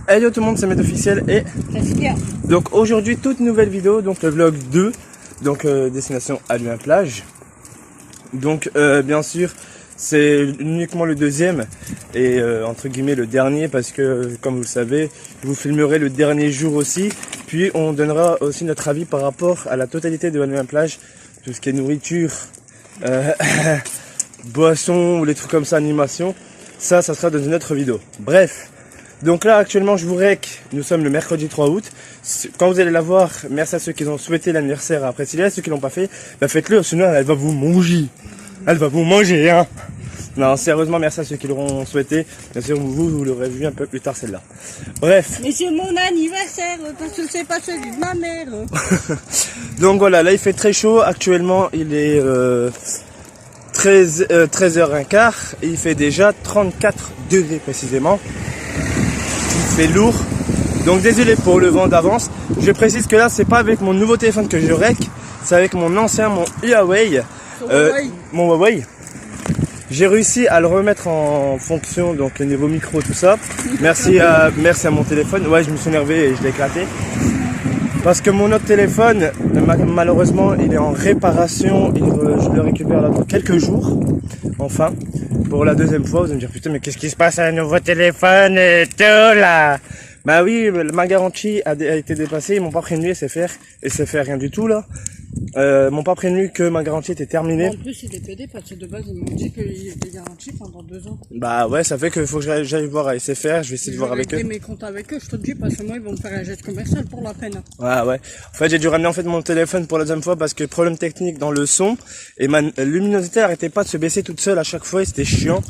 Hello tout le monde, c'est Maître Officiel et donc aujourd'hui toute nouvelle vidéo, donc le vlog 2, donc destination Halluin-Plage. Donc bien sûr c'est uniquement le deuxième et entre guillemets le dernier parce que comme vous le savez, je vous filmerai le dernier jour aussi, puis on donnera aussi notre avis par rapport à la totalité de Halluin-Plage, tout ce qui est nourriture, boissons, les trucs comme ça, animation, ça sera dans une autre vidéo. Bref. Donc là actuellement je vous rec, nous sommes le mercredi 3 août. Quand vous allez la voir, merci à ceux qui ont souhaité l'anniversaire à Priscilla, ceux qui l'ont pas fait, bah faites-le, sinon elle va vous manger. Elle va vous manger hein. Non sérieusement merci à ceux qui l'auront souhaité. Bien sûr vous l'aurez vu un peu plus tard celle-là. Bref. Mais c'est mon anniversaire, parce que c'est pas celui de ma mère. Donc voilà, là il fait très chaud, actuellement il est 13h15 et il fait déjà 34 degrés précisément. Il fait lourd, donc désolé pour le vent d'avance. Je précise que là c'est pas avec mon nouveau téléphone que je rec, c'est avec mon ancien, mon Huawei, mon Huawei. J'ai réussi à le remettre en fonction, donc le niveau micro, tout ça. Merci à mon téléphone. Ouais, je me suis énervé et je l'ai éclaté. Parce que mon autre téléphone, malheureusement, il est en réparation. Je le récupère là dans quelques jours. Enfin, pour la deuxième fois, vous allez me dire putain, mais qu'est-ce qui se passe à un nouveau téléphone et tout là? Bah oui, ma garantie a été dépassée. Ils m'ont pas prévenu SFR rien du tout là. M'ont pas prévenu que ma garantie était terminée. En plus, il est pédé parce que de base, ils m'ont dit qu'il était garanti pendant 2 ans. Bah ouais, ça fait qu'il faut que j'aille voir à SFR. Je vais essayer de voir avec eux. Mes comptes avec eux, je te dis, parce que moi, ils vont me faire un geste commercial pour la peine. Ouais. En fait, j'ai dû ramener en fait mon téléphone pour la deuxième fois parce que problème technique dans le son et ma luminosité arrêtait pas de se baisser toute seule à chaque fois et c'était chiant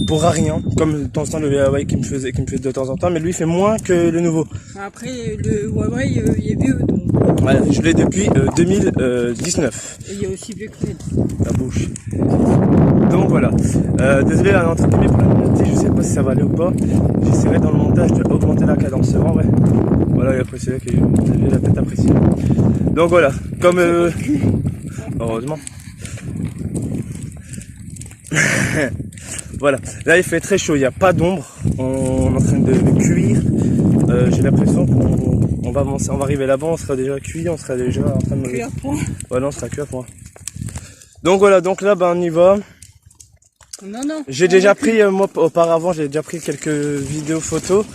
pour rien. Comme de temps en temps le Huawei qui me fait de temps en temps, mais lui fait moins que le nouveau. Après, le Huawei, il est vieux, donc. Ouais, je l'ai depuis 2019. Et il est aussi vieux que lui. La bouche. Donc voilà. Désolé là, entre guillemets pour la luminosité, je sais pas si ça va aller ou pas. J'essaierai dans le montage d'augmenter la cadence. C'est vrai. Voilà, il y a Priscilla qui a la tête appréciée. Donc voilà, comme heureusement. Voilà, là il fait très chaud, il n'y a pas d'ombre. On est en train de cuire. J'ai l'impression qu'on va avancer, on va arriver là-bas, on sera déjà cuit, on sera déjà en train de cuit à point. Voilà, on sera cuit à point. Donc voilà, donc là ben on y va. Non. J'ai déjà pris, moi auparavant, j'ai déjà pris quelques vidéos photos.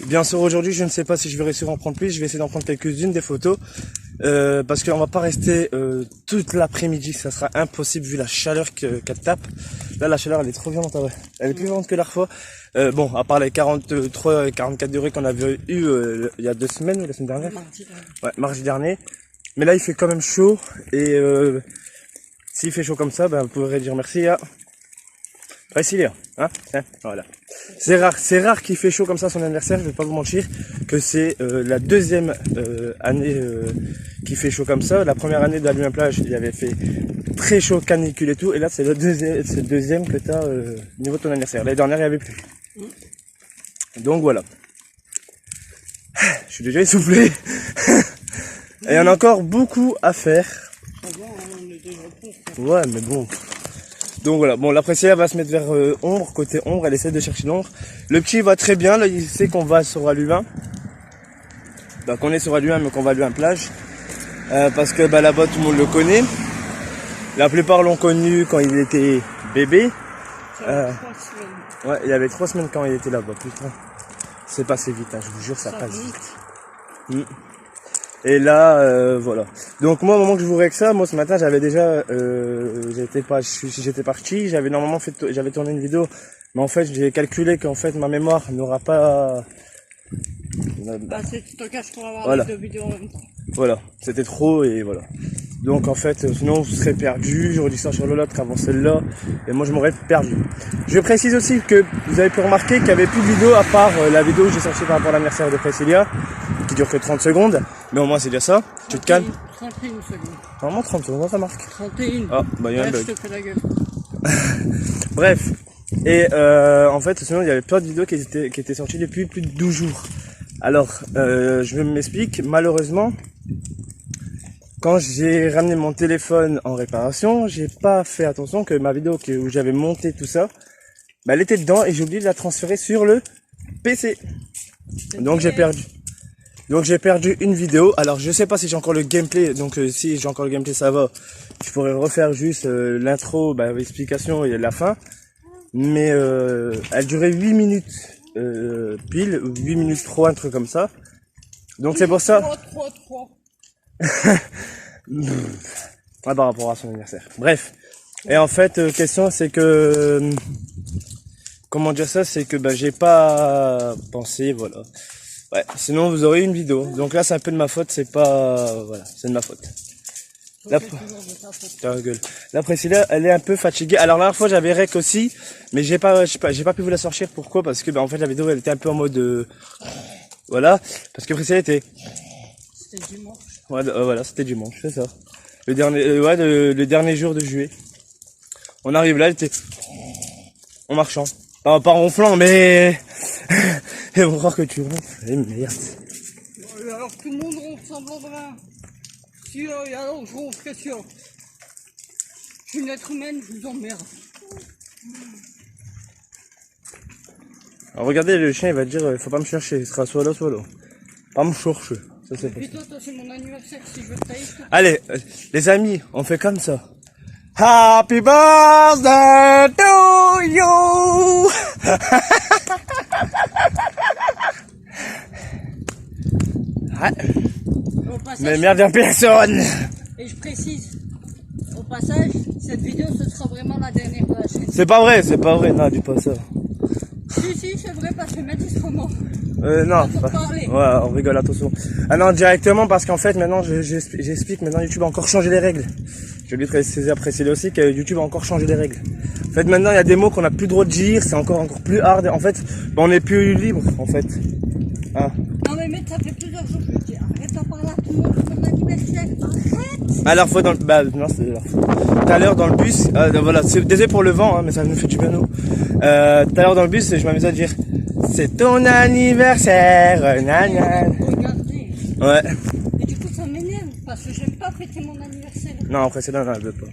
Bien sûr aujourd'hui je ne sais pas si je vais réussir à en prendre plus, je vais essayer d'en prendre quelques-unes des photos. Parce qu'on va pas rester toute l'après-midi, ça sera impossible vu la chaleur qu'elle tape. Là la chaleur elle est trop violente, ouais. Elle est plus violente que la fois. Bon, à part les 43 et 44 degrés qu'on avait eu il y a 2 semaines ou la semaine dernière. Mardi dernier. Mais là il fait quand même chaud et s'il fait chaud comme ça, ben vous pourrez dire merci à Priscilla, hein, voilà. C'est rare qu'il fait chaud comme ça son anniversaire, je vais pas vous mentir, que c'est la deuxième année qui fait chaud comme ça. La première année d'Halluin-Plage, il avait fait très chaud, canicule et tout, et là c'est le deuxième que tu as au niveau de ton anniversaire. L'année dernière, il n'y avait plus. Donc voilà. Je suis déjà essoufflé. Et il y en a encore beaucoup à faire. Ouais, mais bon. Donc voilà, bon la Priscilla va se mettre vers ombre, côté ombre, elle essaie de chercher l'ombre. Le petit va très bien, là il sait qu'on va sur Halluin. Donc on est sur Halluin mais qu'on va à Halluin-Plage. Parce que bah, là-bas tout le monde le connaît. La plupart l'ont connu quand il était bébé. Ouais, il y avait 3 semaines quand il était là-bas, putain. C'est passé vite, hein, je vous jure ça passe vite. Et là, voilà. Donc moi, au moment que je vous règle ça, moi ce matin, j'avais déjà, j'étais parti, j'avais tourné une vidéo, mais en fait, j'ai calculé qu'en fait ma mémoire n'aura pas. C'est tout cache pour avoir voilà. les 2 vidéos en même temps. Voilà, c'était trop et voilà. Donc en fait, sinon vous serez perdu. J'aurais dû sortir l'autre avant celle-là, et moi je m'aurais perdu. Je précise aussi que vous avez pu remarquer qu'il n'y avait plus de vidéo à part la vidéo que j'ai sortie par rapport à l'anniversaire de Priscilla, qui dure que 30 secondes. Mais au moins c'est déjà ça. Tu te calmes. 31 secondes. Normalement 30 secondes, ça marque. 31. Ah, bah il y a un bug. Je te fais la gueule. Bref. Et en fait, sinon il y avait plein de vidéos qui étaient sorties depuis plus de 12 jours. Alors, je m'explique. Malheureusement, quand j'ai ramené mon téléphone en réparation, j'ai pas fait attention que ma vidéo où j'avais monté tout ça, bah, elle était dedans et j'ai oublié de la transférer sur le PC. Donc j'ai perdu. Donc j'ai perdu une vidéo. Alors je sais pas si j'ai encore le gameplay. Donc si j'ai encore le gameplay, ça va. Je pourrais refaire juste l'intro, l'explication et la fin. Mais elle durait 8 minutes pile, 8 minutes 3, un truc comme ça. Donc c'est pour ça. 3. Par rapport à son anniversaire. Bref. Et en fait, question c'est que comment dire ça, c'est que j'ai pas pensé, voilà. Ouais, sinon vous aurez une vidéo. Donc là c'est un peu de ma faute, c'est pas voilà, c'est de ma faute. Ta gueule. La Priscilla, elle est un peu fatiguée. Alors la dernière fois j'avais rec aussi, mais j'ai pas pu vous la sortir. Pourquoi? Parce que en fait la vidéo elle était un peu en mode voilà, parce que Priscilla était. C'était dimanche. Ouais, voilà, c'était dimanche, c'est ça. Le dernier, le dernier jour de juillet. On arrive là, elle était en marchant, pas ronflant, mais ils vont croire que tu ronfles. Eh, merde. Alors tout le monde ronfle semblant de rien. Si alors je ronfle, c'est sûr. Je suis une être humaine, je vous emmerde. Alors regardez, le chien il va te dire faut pas me chercher, il sera soit là. Pas me chercher. Ça c'est Et toi, c'est mon anniversaire, si je veux te tailler, je te... Allez, les amis, on fait comme ça. Happy birthday to you. Au passage, Mais merde, en personne. et je précise, au passage, cette vidéo, ce sera vraiment la dernière de la chaîne. C'est pas vrai, non, dis pas ça. Si, c'est vrai, parce que Mathis sera mort. Non, Faut parler. ouais, on rigole, attention. Ah non, directement, parce qu'en fait, maintenant, j'explique, maintenant, YouTube a encore changé les règles. J'ai oublié de préciser à Priscilla aussi que YouTube a encore changé les règles. En fait, maintenant, il y a des mots qu'on n'a plus le droit de dire, c'est encore plus hard. En fait, on n'est plus libre, en fait. Hein. Non mais mec, ça fait plusieurs jours que je dis, arrête d'en parler à tout le monde, c'est mon anniversaire, arrête. À leur fois dans le, non, c'est leur faute. Tout à l'heure dans le bus, voilà, c'est désolé pour le vent, hein, mais ça nous fait du bien nous. Tout à l'heure dans le bus, je m'amusais à dire, c'est ton anniversaire, nanana. Regardez. Ouais. Et du coup, ça m'énerve, parce que j'aime pas fêter mon anniversaire. Non, après c'est là, elle veut pas.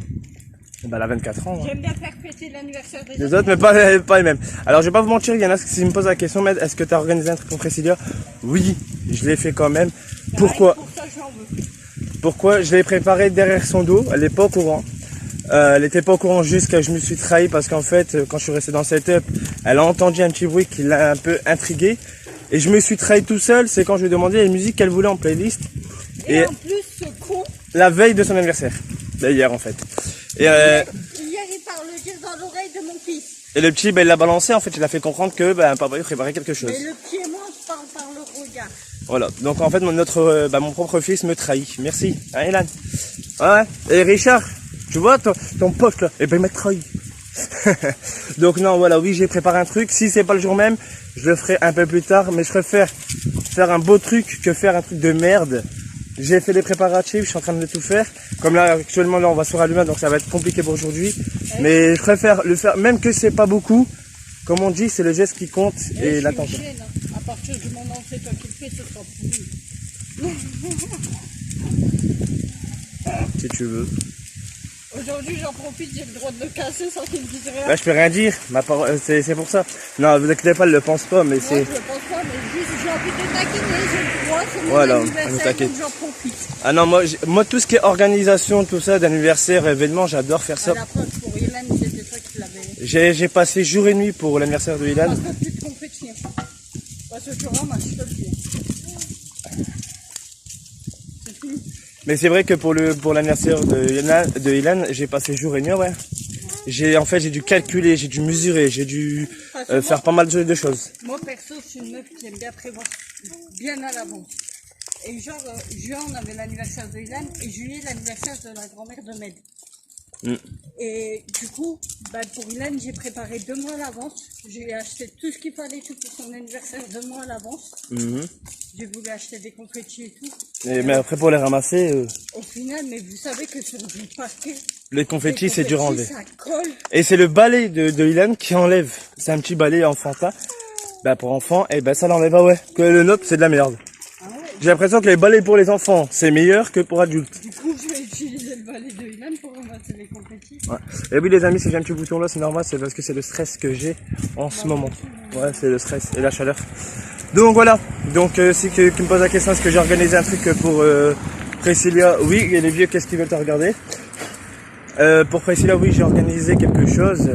Elle a 24 ans. Hein. J'aime bien faire fêter l'anniversaire des Les autres, mais pas les mêmes. Alors, je vais pas vous mentir, il y en a qui me posent la question, mais est-ce que tu as organisé un truc pour Priscilla? Oui, je l'ai fait quand même. Pourquoi? Pour ça, j'en veux. Pourquoi? Je l'ai préparé derrière son dos, elle est pas au courant. Elle était pas au courant jusqu'à je me suis trahi parce qu'en fait, quand je suis resté dans le setup, elle a entendu un petit bruit qui l'a un peu intrigué. Et je me suis trahi tout seul, c'est quand je lui ai demandé les musiques qu'elle voulait en playlist. Et en plus, ce con, La veille de son anniversaire. Hier en fait. Et hier, il parle le geste dans l'oreille de mon fils. et le petit, il l'a balancé, en fait, il a fait comprendre que papa il préparait quelque chose. Mais le pied et moi, on parle par le regard. Voilà, donc en fait mon propre fils me trahit. Merci, hein, Elan. Ouais. Et Richard, tu vois ton pote là, et ben il m'a trahi. Donc non, voilà, oui j'ai préparé un truc. Si c'est pas le jour même, je le ferai un peu plus tard, mais je préfère faire un beau truc que faire un truc de merde. J'ai fait les préparatifs, je suis en train de tout faire. Comme là actuellement là on va sur Aluma, donc ça va être compliqué pour aujourd'hui. Mais je préfère le faire, même que c'est pas beaucoup. Comme on dit, c'est le geste qui compte et l'attention. À partir du moment où c'est toi qui le fais, ce sera pourri. Si tu veux. Aujourd'hui, j'en profite, j'ai le droit de le casser sans qu'il me dise rien. Là, je peux rien dire. Ma parole, c'est pour ça. Non, vous inquiétez pas, elle le pense pas, mais Moi, c'est. je le pense pas, mais juste, j'ai envie de taquiner, j'ai le droit, c'est mon Voilà, anniversaire, t'inquiète. donc j'en profite. Ah non, moi, tout ce qui est organisation, tout ça, d'anniversaire, événement, j'adore faire ça. À la preuve, pour Hélène, c'était toi qui l'avais. J'ai passé jour et nuit pour l'anniversaire de Ilan. Parce que tu te compétis. Parce que tu ramasses, je te le dis. C'est fini. Mais c'est vrai que pour l'anniversaire de Ilan, j'ai passé jour et nuit, ouais. J'ai dû calculer, j'ai dû mesurer, j'ai dû faire pas mal de choses. Moi, perso, je suis une meuf qui aime bien prévoir bien à l'avance. Et genre, juin, on avait l'anniversaire de Ilan et juillet, l'anniversaire de la grand-mère de Med. Et du coup, pour Ilan, j'ai préparé 2 mois à l'avance. J'ai acheté tout ce qu'il fallait tout pour son anniversaire 2 mois à l'avance. J'ai voulu acheter des confettis et tout. Mais après, pour les ramasser, Au final, mais vous savez que sur du parquet, les confettis, c'est dur à enlever. ça colle. Et c'est le balai de Ilan qui enlève. C'est un petit balai enfantin. Pour enfants, et ça l'enlève, ah ouais. Que le nôtre, c'est de la merde. Ah ouais. J'ai l'impression que les balais pour les enfants, c'est meilleur que pour adultes. Du coup, je vais utiliser le balai de Ilan pour ramasser les confettis. Ouais. Et oui les amis, si j'ai un petit bouton là, c'est normal, c'est parce que c'est le stress que j'ai en ce moment. Ouais, c'est le stress et la chaleur. Donc voilà, donc si qui me pose la question, est-ce que j'ai organisé un truc pour Priscilla? Oui, et les vieux, qu'est-ce qu'ils veulent te regarder? Pour Priscilla, oui, j'ai organisé quelque chose,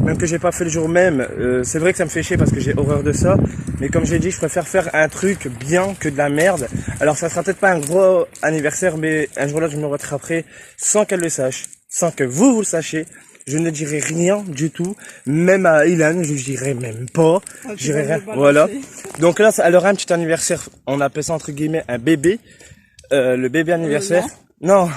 même que j'ai pas fait le jour même. C'est vrai que ça me fait chier parce que j'ai horreur de ça, mais comme j'ai dit, je préfère faire un truc bien que de la merde. Alors ça sera peut-être pas un gros anniversaire, mais un jour là, je me rattraperai sans qu'elle le sache, sans que vous le sachiez. Je ne dirai rien du tout, même à Ilan, je dirai même pas, je dirai rien, voilà. Donc là, elle aura un petit anniversaire, on appelle ça entre guillemets un bébé, le bébé anniversaire. Non.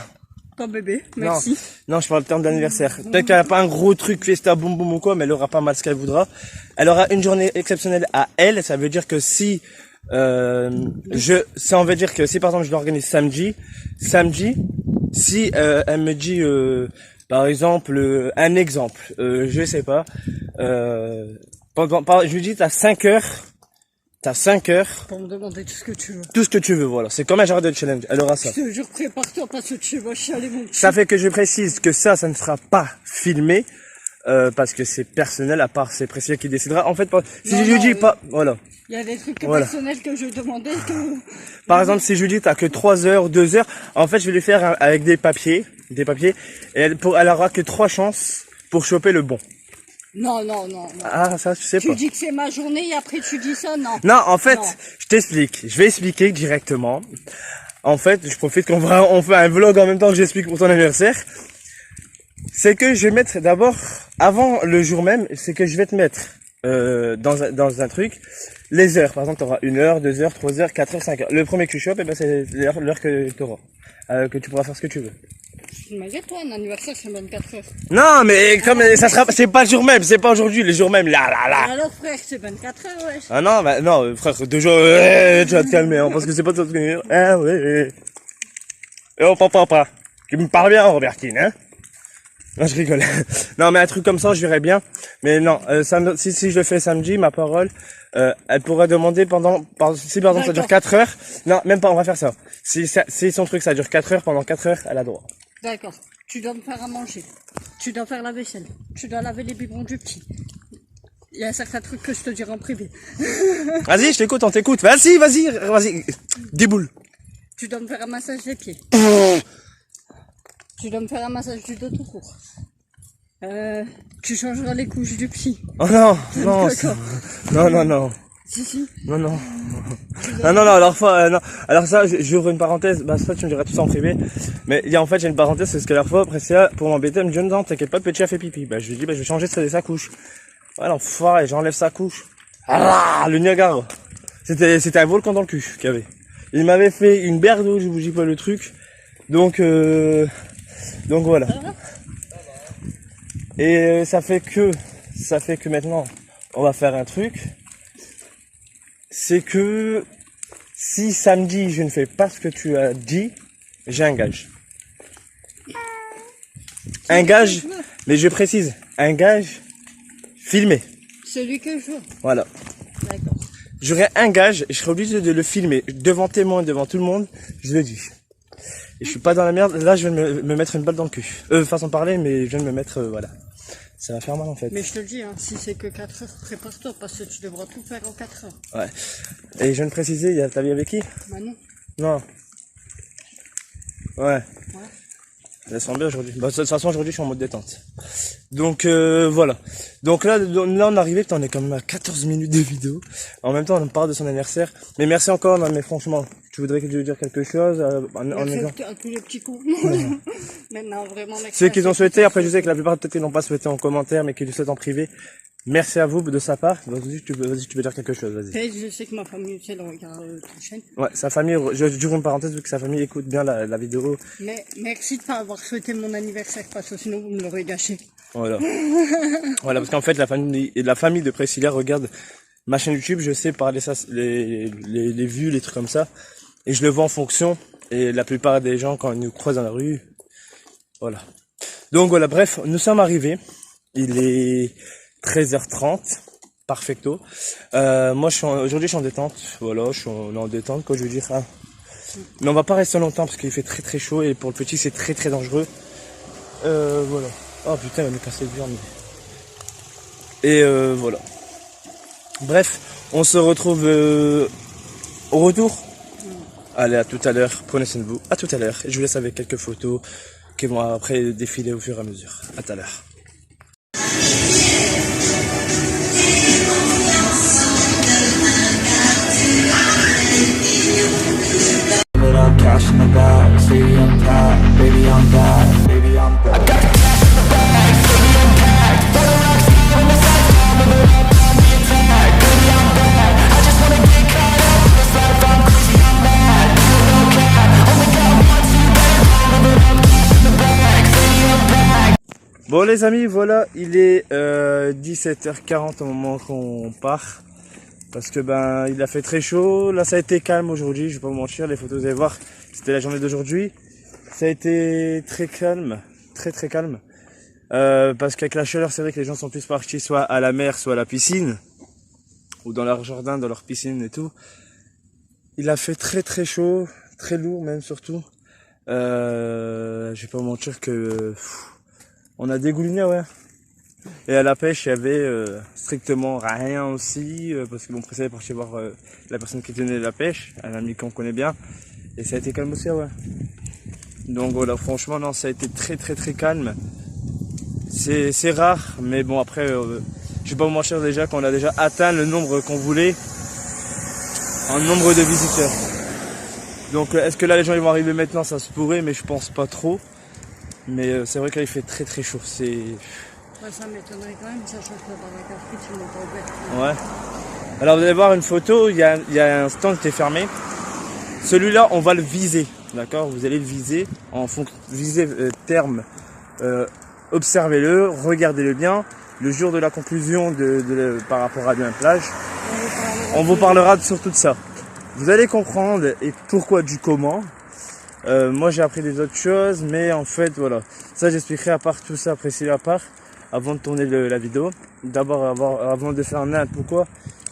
Ton bébé, merci. Non, je parle le terme d'anniversaire. Peut-être qu'elle n'a pas un gros truc fiesta boum boum ou quoi, mais elle aura pas mal ce qu'elle voudra. Elle aura une journée exceptionnelle à elle, ça veut dire que si, ça on veut dire que si par exemple je l'organise samedi, si elle me dit par exemple, un exemple, je sais pas, je lui dis t'as 5 heures pour me demander tout ce que tu veux. Tout ce que tu veux, voilà. C'est comme un genre de challenge, elle aura ça. Je te jure, prépare-toi parce que tu vas chialer mon cul. Ça fait que je précise que ça ne sera pas filmé, parce que c'est personnel, à part c'est Priscilla qui décidera. En fait, si je lui dis pas, voilà. Il y a des trucs personnels que je demandais que... Par exemple, si je lui dis t'as que 3 heures, 2 heures, en fait, je vais lui faire avec des papiers, et elle aura que 3 chances pour choper le bon. Non. Ah, ça, tu sais pas. Tu dis que c'est ma journée et après tu dis ça, non. Non, en fait, je t'explique. Je vais expliquer directement. En fait, je profite on fait un vlog en même temps que j'explique pour ton anniversaire. C'est que je vais mettre d'abord, avant le jour même, c'est que je vais te mettre dans un truc, les heures. Par exemple, tu auras 1 heure, 2 heures, 3 heures, 4 heures, 5 heures. Le premier que tu chopes, c'est l'heure que tu auras. Que tu pourras faire ce que tu veux. Malgré toi, un anniversaire, c'est 24 heures. Non, mais comme ça sera, c'est pas le jour même, c'est pas aujourd'hui, le jour même, là. Alors frère, c'est 24 heures, ouais. Ah non, bah, non, frère, déjà, tu vas te calmer, hein, parce que c'est pas tout ce que ah ouais. Et oh, papa, qui me parle bien, Robertine, hein. Non, je rigole. Non, mais un truc comme ça, je verrais bien. Mais non, si je le fais samedi, ma parole, elle pourrait demander si par exemple ça dure 4 heures. Non, même pas, on va faire ça. Si son truc ça dure 4 heures, pendant 4 heures, elle a droit. D'accord. Tu dois me faire à manger. Tu dois faire la vaisselle. Tu dois laver les biberons du petit. Il y a certains trucs que je te dirai en privé. Vas-y, je t'écoute, on t'écoute. Vas-y. Déboule. Tu dois me faire un massage des pieds. Tu dois me faire un massage du dos tout court. Tu changeras les couches du psy. Oh non. Non. Si. Non, alors ça, j'ouvre une parenthèse, bah ça tu me diras tout ça en privé, mais il y a en fait, j'ai une parenthèse, c'est ce que la fois, Priscilla, pour m'embêter, elle me dit, non, t'inquiète pas, le petit a fait pipi. Bah je lui dis, bah je vais changer sa couche. Voilà, l'enfoiré, j'enlève sa couche. Ah, le Niagara. C'était un volcan dans le cul qu'il y avait. Il m'avait fait une berdo, je vous dis pas le truc. Donc voilà. Et ça fait que maintenant, on va faire un truc. C'est que si samedi je ne fais pas ce que tu as dit, j'ai un gage. Un gage, mais je précise, un gage filmé. Celui que je veux. Voilà. D'accord. J'aurai un gage, je serai obligé de le filmer devant témoin, devant tout le monde, je le dis. Et je suis pas dans la merde, là je vais me mettre une balle dans le cul. Façon de parler, mais je viens de me mettre, voilà. Ça va faire mal en fait. Mais je te le dis, hein, si c'est que 4 heures, prépare-toi parce que tu devras tout faire en 4 heures. Ouais. Et je viens de préciser, t'as vu avec qui? Manon. Non. Ouais. Ça sent bien aujourd'hui. Bah, de toute façon, aujourd'hui, je suis en mode détente. Donc, voilà. Donc là, on est arrivé, on est comme à 14 minutes de vidéo. En même temps, on parle de son anniversaire. Mais merci encore, non, mais franchement, tu voudrais que je lui dire quelque chose Merci à tous les petits cons. Maintenant, vraiment, merci. Ceux qui ont souhaité, après, je sais que la plupart, peut-être, qu'ils n'ont pas souhaité en commentaire, mais qu'ils le souhaitent en privé. Merci à vous de sa part. Vas-y, tu veux dire quelque chose, vas-y. Je sais que ma famille, tu sais, elle regarde ta chaîne. Ouais, sa famille, j'ouvre une parenthèse vu que sa famille écoute bien la vidéo. Mais merci de pas avoir souhaité mon anniversaire parce que sinon vous me l'aurez gâché. Voilà. Voilà, parce qu'en fait, la famille de Priscilla regarde ma chaîne YouTube, je sais parler ça, les vues, les trucs comme ça. Et je le vois en fonction. Et la plupart des gens, quand ils nous croisent dans la rue, voilà. Donc voilà, bref, nous sommes arrivés. Il est 13h30, perfecto. Moi, aujourd'hui, je suis en détente. Voilà, on est en détente, quoi, je veux dire. Hein. Mais on va pas rester longtemps parce qu'il fait très très chaud et pour le petit, c'est très très dangereux. Voilà. Oh putain, il va me casser le viande. Et voilà. Bref, on se retrouve au retour. Allez, à tout à l'heure. Prenez soin de vous. À tout à l'heure. Je vous laisse avec quelques photos qui vont après défiler au fur et à mesure. À tout à l'heure. Cash in the bag, stadium packed, baby I'm back, baby I'm back. I got the cash in the bag, stadium packed, for the rocks on the side, moving up on the attack, baby I'm back. I just wanna get caught up in this life, I'm crazy, I'm mad, no cap, only got one, two, moving up, cash in the bag, stadium packed. Bon les amis, voilà, il est 17h40 au moment qu'on part. Parce que ben il a fait très chaud, là ça a été calme aujourd'hui, je vais pas vous mentir, les photos vous allez voir, c'était la journée d'aujourd'hui. Ça a été très calme, très calme. Parce qu'avec la chaleur, c'est vrai que les gens sont plus partis soit à la mer, soit à la piscine. Ou dans leur jardin, dans leur piscine et tout. Il a fait très chaud, très lourd même surtout. Je vais pas vous mentir que on a dégouliné, ouais. Et à la pêche, il y avait strictement rien aussi, parce que mon précédent est parti voir la personne qui tenait la pêche, un ami qu'on connaît bien, et ça a été calme aussi, ouais. Donc voilà, franchement, non, ça a été très calme. C'est rare, mais bon, après, je vais pas vous mentir déjà qu'on a déjà atteint le nombre qu'on voulait en nombre de visiteurs. Donc est-ce que là, les gens ils vont arriver maintenant, ça se pourrait, mais je pense pas trop. Mais c'est vrai qu'il fait très chaud, c'est... Ouais, ça m'étonnerait quand même, sachant que dans la café, tu m'as pas ouvert. Ouais. Alors vous allez voir une photo, il y a un stand qui est fermé. Celui-là, on va le viser, d'accord? Vous allez le viser, viser terme, observez-le, regardez-le bien. Le jour de la conclusion par rapport à bien plage, on vous parlera sur tout ça. Vous allez comprendre et pourquoi du comment. Moi j'ai appris des autres choses, mais en fait voilà, ça j'expliquerai à part tout ça, après c'est à part. Avant de tourner la vidéo, d'abord avant de faire n'importe quoi,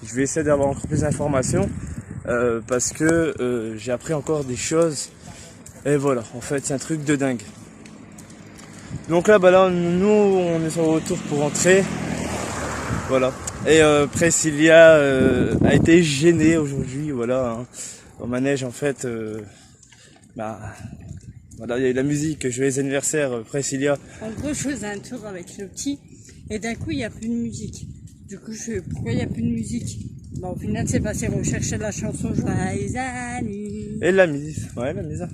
je vais essayer d'avoir encore plus d'informations parce que j'ai appris encore des choses et voilà, en fait c'est un truc de dingue. Donc là, bah là nous on est sur le retour pour rentrer, voilà. Et Priscilla a été gênée aujourd'hui, voilà, hein. Au manège en fait, voilà, il y a eu la musique, joyeux anniversaire, Priscilla. En gros, je faisais un tour avec le petit, et d'un coup, il n'y a plus de musique. Du coup, je fais, pourquoi il n'y a plus de musique? Bah, au final, c'est passé rechercher la chanson Joyeux anniversaire. Et la mise, ouais, la mise.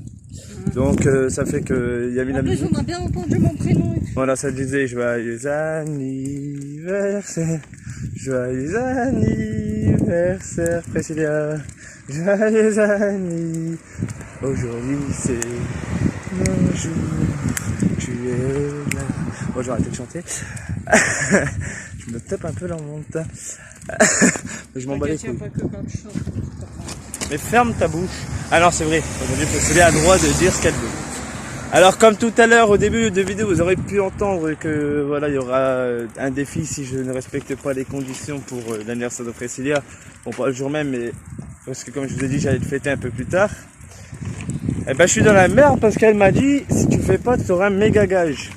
Donc, ça fait qu'il y a mis la musique. En plus, on a bien entendu mon prénom. Voilà, ça disait joyeux anniversaire, joyeux anniversaire, Priscilla, joyeux anniversaire. Aujourd'hui, c'est mon jour, tu es là. Bon, je vais arrêter de chanter. Je me tape un peu dans mon teint. Je m'en bats les couilles. Mais ferme ta bouche. Ah non, c'est vrai. Aujourd'hui, Priscilla a le droit de dire ce qu'elle veut. Alors, comme tout à l'heure, au début de vidéo, vous aurez pu entendre que voilà, il y aura un défi si je ne respecte pas les conditions pour l'anniversaire de Priscilla. Bon, pas le jour même, mais parce que comme je vous ai dit, j'allais le fêter un peu plus tard. Eh ben, je suis dans la merde parce qu'elle m'a dit, si tu fais pas, tu auras un méga gage.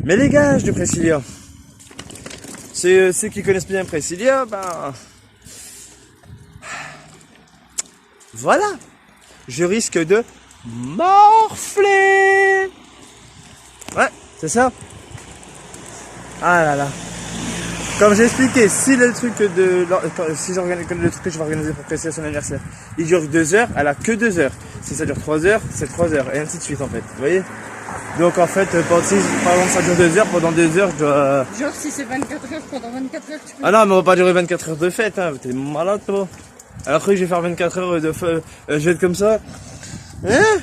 Mais les gages de Priscilla, c'est ceux qui connaissent bien Priscilla, ben voilà, je risque de morfler. Ouais, c'est ça. Ah là là. Comme j'ai expliqué, si le truc que je vais organiser pour Priscilla son anniversaire, il dure 2 heures, elle a que 2 heures. Si ça dure 3 heures, c'est 3 heures, et ainsi de suite en fait. Vous voyez? Donc en fait, si par exemple ça dure 2 heures, pendant 2 heures, je dois... Genre si c'est 24 heures, pendant 24 heures, tu peux... Ah non, mais on va pas durer 24 heures de fête, hein. T'es malade toi. Alors que je vais faire 24 heures de fête, je vais être comme ça. Hein?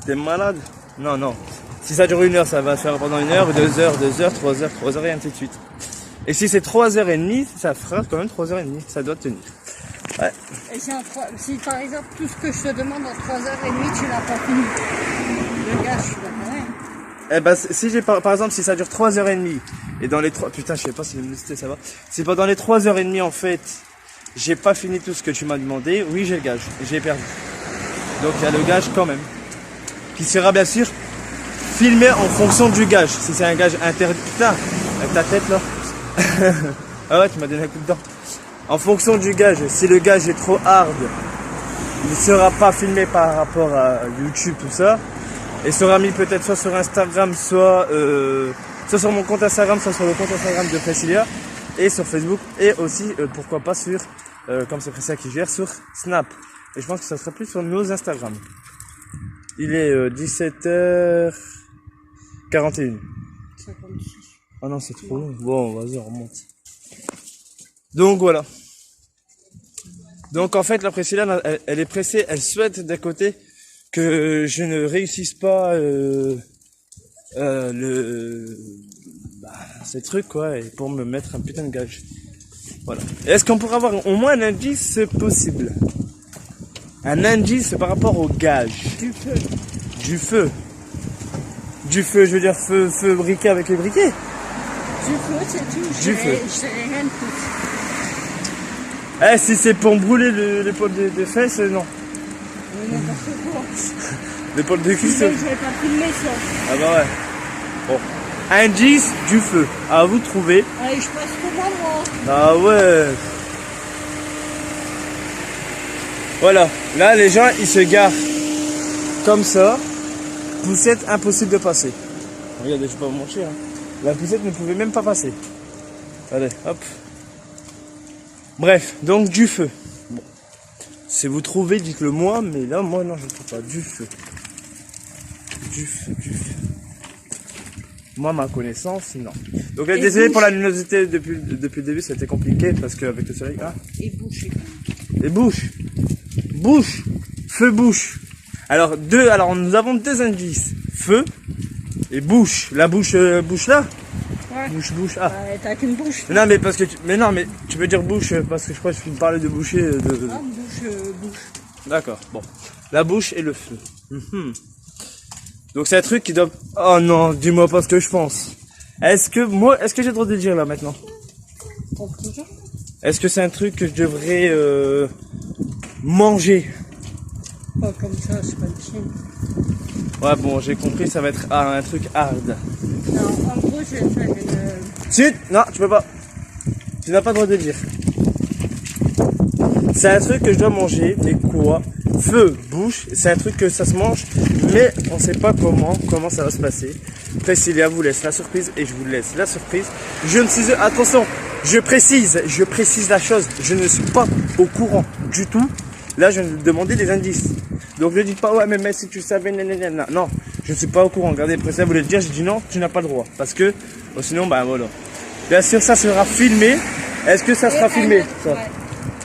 T'es malade? Non, non. Si ça dure 1 heure, ça va se faire pendant 1 heure, 2 heures, 2 heures, 3 heures, 3 heures et ainsi de suite. Et si c'est 3h30, ça fera quand même 3h30. Ça doit tenir. Ouais. Et si par exemple tout ce que je te demande en 3h30, tu l'as pas fini. Le gars, je suis là quand même. Eh ben, si j'ai par exemple, si ça dure 3h30, et dans les 3, putain, je sais pas si l'humidité ça va. Si pendant les 3h30, en fait, j'ai pas fini tout ce que tu m'as demandé, oui, j'ai le gage. J'ai perdu. Donc, il y a le gage quand même. Qui sera bien sûr filmé en fonction du gage. Si c'est un gage interdit, putain, avec ta tête là. Ah ouais, tu m'as donné un coup de dent. En fonction du gage, si le gage est trop hard, il ne sera pas filmé par rapport à YouTube, tout ça. Et sera mis peut-être soit sur Instagram, soit sur mon compte Instagram, soit sur le compte Instagram de Priscilla. Et sur Facebook. Et aussi, pourquoi pas sur, comme c'est Priscilla qui gère, sur Snap. Et je pense que ça sera plus sur nos Instagram. Il est 17h41. 56. Ah non, c'est trop long. Bon, vas-y, on remonte. Donc voilà. Donc en fait, la Priscilla, elle est pressée, elle souhaite d'un côté que je ne réussisse pas ces trucs quoi, et pour me mettre un putain de gage. Voilà. Est-ce qu'on pourrait avoir au moins un indice possible? Un indice par rapport au gage. Du feu. Du feu. Du feu, je veux dire feu briquet avec les briquets. Du feu, c'est tout. Du feu. Je dirais rien de plus. Eh, si c'est pour brûler l'épaule des fesses, non. N'importe quoi. L'épaule de cul, Je vais pas filmer ça. Ah bah ouais. Bon. Indice du feu. À vous de trouver. Allez, je passe comment moi? Ah ouais. Voilà. Là, les gens, ils se garent comme ça. Poussette impossible de passer. Regardez, je vais pas vous mentir. Hein. La poussette ne pouvait même pas passer. Allez, hop. Bref, donc du feu. Bon. Si vous trouvez, dites-le moi, mais là, moi, non, je ne trouve pas. Du feu. Du feu, du feu. Moi, ma connaissance, non. Donc, là, désolé pour la luminosité depuis le début, c'était compliqué parce qu'avec le soleil. Ah. Et boucher. Et bouche. Bouche. Feu, bouche. Alors, nous avons deux indices. Feu et bouche. La bouche, bouche là. Ouais. Bouche. Ah. T'as qu'une bouche. Non, mais parce que tu peux dire bouche parce que je crois que je me parlais de boucher. Ah, bouche. D'accord. Bon. La bouche et le feu. Donc c'est un truc qui doit. Oh non, dis-moi pas ce que je pense. Est-ce que j'ai le droit de le dire là maintenant? Est-ce que c'est un truc que je devrais manger? Pas comme ça, c'est pas le tien. Ouais, bon, j'ai compris, ça va être un truc hard. Non, en gros, je vais faire une. Chut, non, tu peux pas. Tu n'as pas le droit de le dire. C'est un truc que je dois manger. Et quoi? Feu, bouche. C'est un truc que ça se mange, mais on sait pas comment ça va se passer. Priscilla vous laisse la surprise et je vous laisse la surprise. Je ne suis, attention, je précise la chose. Je ne suis pas au courant du tout. Là, je viens de demander des indices. Donc ne dites pas ouais mais si tu savais nanana. Non, je ne suis pas au courant. Regardez, Priscilla voulait le dire, j'ai dit non, tu n'as pas le droit parce que sinon bah voilà. Bien sûr, ça sera filmé. Est-ce que ça sera filmé ça? Ouais.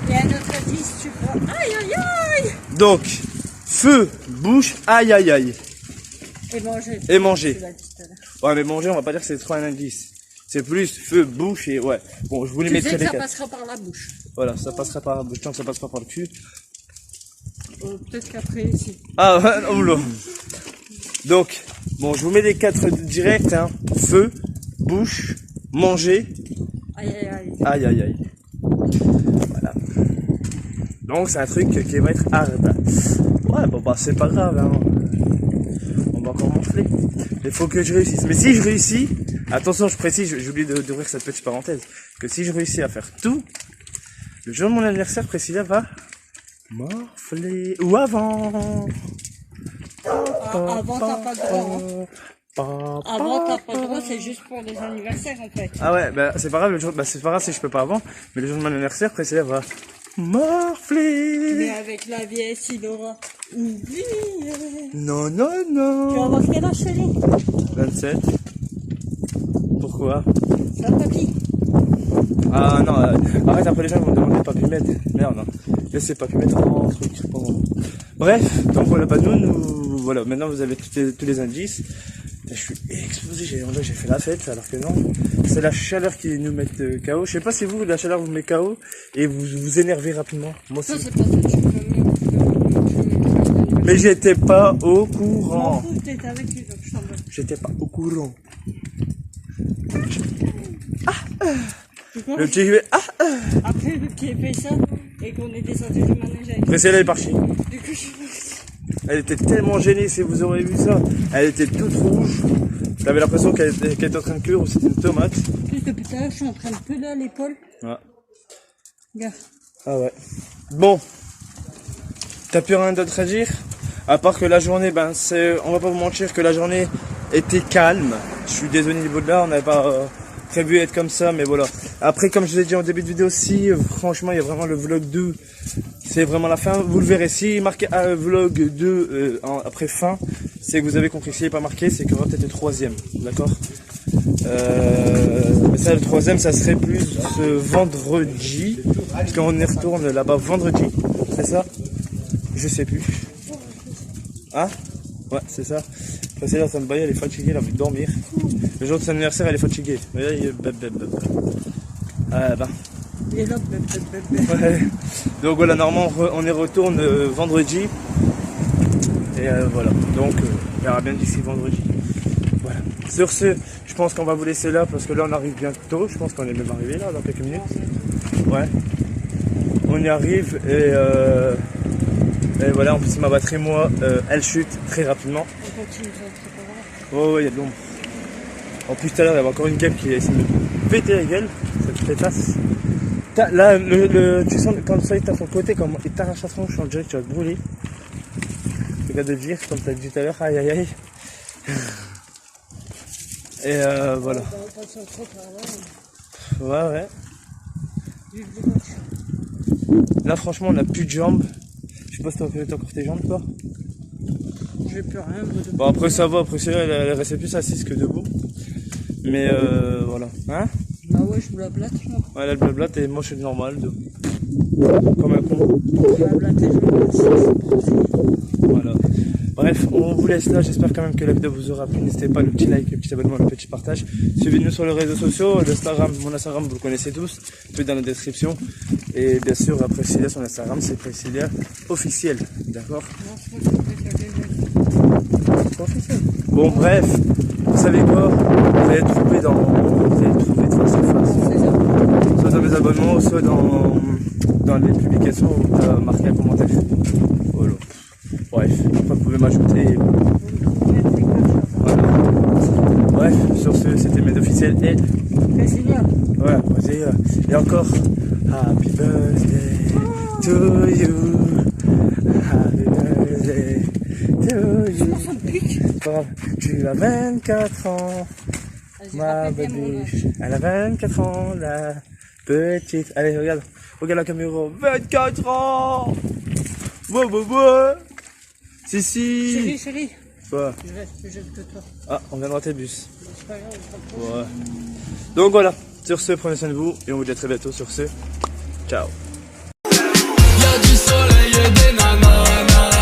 Il y a un autre indice, tu vois. Aïe aïe aïe. Donc, feu, bouche, aïe aïe aïe. Et manger. Et manger. Tu l'as dit tout à l'heure. Ouais, mais manger, on va pas dire que c'est trop un indice. C'est plus feu, bouche et ouais. Bon, je vous les Tu mettrai sais que les ça quatre. passera par la bouche. Voilà, ça passera par la bouche, tant que ça passe pas par le cul. Peut-être qu'après, si. Ah, ouais, oula. Donc, bon, je vous mets les quatre directs, hein. Feu, bouche, manger, Aïe aïe aïe. aïe aïe aïe. Voilà. Donc c'est un truc qui va être hard. Ouais, bon bah c'est pas grave, hein. On va encore morfler. Il faut que je réussisse. Mais si je réussis, attention, je précise, j'oublie d'ouvrir cette petite parenthèse, que si je réussis à faire tout, le jour de mon anniversaire, Priscilla va morfler. Ou avant. Avant, t'as pas le droit. Hein. Avant, t'as pas le droit, c'est juste pour les anniversaires en fait. Ah ouais, bah c'est pas grave, c'est pas grave si je peux pas avant, mais le jour de mon anniversaire, Priscilla va morfler. Mais avec la vieillesse, il aura oublié. Non, non, Tu vas non. avoir quel âge, chérie? 27. Pourquoi? La papy. Ah non, arrête, après les gens vont me demander Papymède. Merde, hein. Laissez Papymède en truc. Bref, donc voilà, bah nous, voilà, maintenant vous avez tous les indices. Je suis explosé, j'ai fait la fête, alors que non. C'est la chaleur qui nous met KO. Je sais pas si vous, la chaleur vous met KO et vous vous énervez rapidement. Moi Ça, aussi. c'est pas ça, tu peux Mais j'étais pas au Je m'en courant. fous, t'étais avec lui, donc je t'en veux. J'étais pas au courant. Tu vois? Le petit Après, vu qu'il ait fait ça, et qu'on est descendu du manège avec Priscilla est partie. du coup, je Elle était tellement gênée, si vous aurez vu ça. Elle était toute rouge. J'avais l'impression qu'elle était en train de cuire ou c'était une tomate. plus depuis tout à l'heure, je suis en train de peler à l'épaule. Ouais. Regarde. Ah ouais. Bon. T'as plus rien d'autre à dire? À part que la journée, on va pas vous mentir que la journée était calme. Je suis désolé au niveau de là, on n'avait pas prévu être comme ça, mais voilà. Après, comme je vous ai dit en début de vidéo aussi, franchement, il y a vraiment le vlog 2. C'est vraiment la fin. Vous le verrez. Si marqué vlog 2 après fin, c'est que vous avez compris. S'il n'est pas marqué, c'est qu'il y aura peut-être le troisième. D'accord? Mais ça, le troisième, ça serait plus vendredi. Parce qu'on y retourne là-bas vendredi. C'est ça? Je sais plus. Ah? Ouais, c'est ça. C'est là, Sandbaya, elle est fatiguée, elle a envie de dormir. Le jour de son anniversaire, elle est fatiguée. Mais là, il est Ah bah. Il est là, Ouais. Donc voilà, normalement, on y retourne vendredi. Et voilà. Donc, il y aura bien d'ici vendredi. Voilà. Sur ce, je pense qu'on va vous laisser là parce que là, on arrive bientôt. Je pense qu'on est même arrivé là dans quelques minutes. Ouais. On y arrive et voilà, en plus ma batterie, moi, elle chute très rapidement. On continue, Oh, il y a de l'ombre. En plus, tout à l'heure, il y avait encore une gueule qui a essayé de me péter la gueule. Cette pétasse. Là, tu sens quand le soleil est à ton côté, comme il t'arrache la tronche, on dirait que tu vas te brûler. Le gars de dire, comme tu as dit tout à l'heure, aïe aïe aïe. Et voilà. Ouais. Là, franchement, on n'a plus de jambes. Je sais pas si t'as encore tes jambes, toi. J'ai plus rien. Bon, après ça va, après celle-là, elle restait plus assise que debout. Mais voilà. Hein? Bah ouais, je me la blatte, moi. Ouais, là, elle blablate et moi je suis normal. Comme un con. Je me la blatte et je me blatte. Voilà. Bref, on vous laisse là. J'espère quand même que la vidéo vous aura plu. N'hésitez pas, le petit like, le petit abonnement, le petit partage. Suivez-nous sur les réseaux sociaux. L'Instagram, mon Instagram, vous le connaissez tous. Tout est dans la description. Et bien sûr, après Priscilla, son Instagram, c'est Priscilla officiel. D'accord? Bon, bref, vous savez quoi? Vous allez trouver de face à face. Soit dans mes abonnements, soit dans les publications où tu as marqué un commentaire. Voilà. Bref, après vous pouvez m'ajouter. Voilà. Bref, sur ce, c'était Med officiel et. Voilà, et encore. Happy birthday to you. Happy birthday to you. Tu as 24 ans, ma babiche. Elle a 24 ans, la petite. Allez, regarde la caméra. 24 ans. Ouais. Si. Chérie. Quoi? Je reste plus jeune que toi. Ah, on vient de rater le bus. C'est pas grave, on se rapproche. Ouais. Donc voilà, sur ce, prenez soin de vous et on vous dit à très bientôt sur ce. Ciao. Y'a du soleil et des nananas.